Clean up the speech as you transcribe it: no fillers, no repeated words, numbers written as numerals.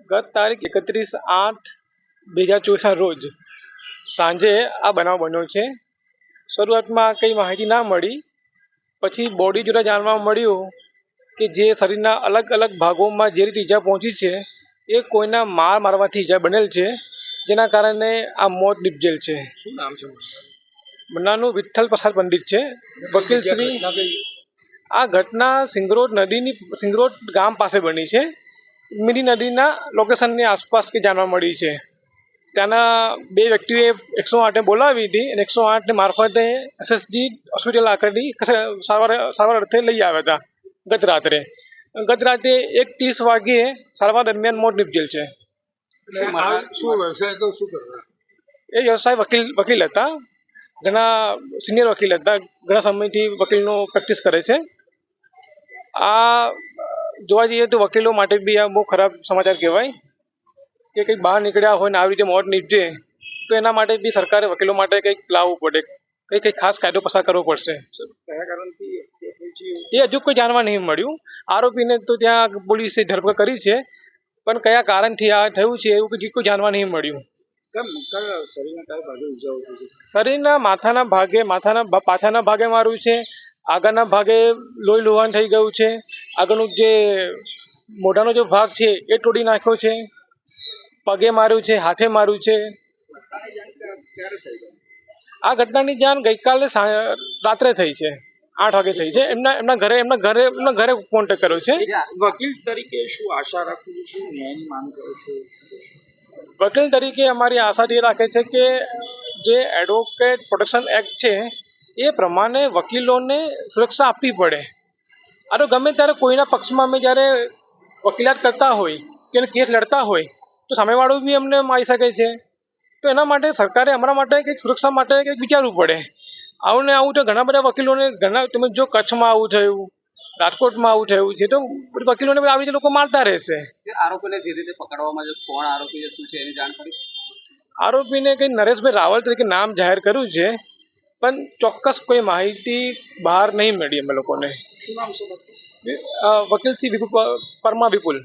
ગત તારીખ 31/8/2024ના રોજ સાંજે આ બનાવ બન્યો છે. શરૂઆતમાં કંઈ માહિતી ના મળી, પછી બોડી જોડે જાણવા મળ્યું કે જે શરીરના અલગ અલગ ભાગોમાં જે રીતે ઈજા પહોંચી છે એ કોઈના મારવાથી ઈજા બનેલ છે, જેના કારણે આ મોત નિપજેલ છે. શું નામ છે? બનાવનું વિઠ્ઠલ પ્રસાદ પંડિત છે, વકીલ શ્રી. આ ઘટના સિંગરોડ ગામ પાસે બની છે. મીરી નદીના લોકેશનની આસપાસ કે જાણવા મળી છે. ત્યાંના બે વ્યક્તિઓએ 108ને બોલાવી હતી અને 108ને મારફતે એસએસજી હોસ્પિટલ આગળની સારવાર અર્થે લઈ આવ્યા હતા. ગત રાતે 1:30 વાગ્યે સારવાર દરમિયાન મોત નિપજેલ છે. એ વ્યવસાય વકીલ હતા, ઘણા સિનિયર વકીલ હતા, ઘણા સમયથી વકીલનો પ્રેક્ટિસ કરે છે. આ જોવા જઈએ તો વકીલો માટે બી આ બહુ ખરાબ સમાચાર કહેવાય કે કંઈક બહાર નીકળ્યા હોય ને આવી રીતે મોત નીપજે, તો એના માટે બી સરકારે વકીલો માટે કંઈક લાવવું પડે, કંઈક ખાસ કાયદો પસાર કરવો પડશે. એ હજુ કોઈ જાણવા નહીં મળ્યું. આરોપીને તો ત્યાં પોલીસે ધરપકડ કરી છે, પણ કયા કારણથી આ થયું છે એવું કોઈ જાણવા નહીં મળ્યું. શરીરના માથાના ભાગે, પાછળના ભાગે માર્યું છે, આગળના ભાગે લોહી લુહાણ થઈ ગયું છે, આગળનું જે મોઢાનો જે ભાગ છે એ તોડી નાખ્યો છે, પગે માર્યું છે, હાથે માર્યું છે. આ ઘટનાની જાણ ગઈકાલે રાત્રે થઈ છે, 8 વાગે થઈ છે. એમના ઘરે કોન્ટેક્ટ કર્યો છે. વકીલ તરીકે શું આશા રાખું છું, ન્યાયની માંગ કરો છો? વકીલ તરીકે અમારી આશા એ રાખે છે કે જે એડવોકેટ પ્રોટેક્શન એક્ટ છે એ પ્રમાણે વકીલોને સુરક્ષા આપવી પડે. આ તો ગમે ત્યારે કોઈના પક્ષમાં અમે જ્યારે વકીલાત કરતા હોય કે કેસ લડતા હોય તો સામેવાળો બી અમને મારી શકે છે. તો એના માટે સરકારે અમારા માટે કંઈક સુરક્ષા માટે કંઈક વિચારવું પડે. આવું ને આવું તો ઘણા બધા વકીલોને તમે જો કચ્છમાં આવું થયું, રાજકોટમાં આવું થયું છે, તો વકીલોને આવી રીતે લોકો મારતા રહેશે. આરોપીને જે રીતે પકડવામાં આવે, કોણ આરોપી શું છે એની જાણકારી? આરોપીને કંઈ નરેશભાઈ રાવલ તરીકે નામ જાહેર કર્યું છે, પણ ચોક્કસ કોઈ માહિતી બહાર નહીં મળી અમે લોકોને. શું નામ છે? વકીલ શ્રી પરમા વિપુલ.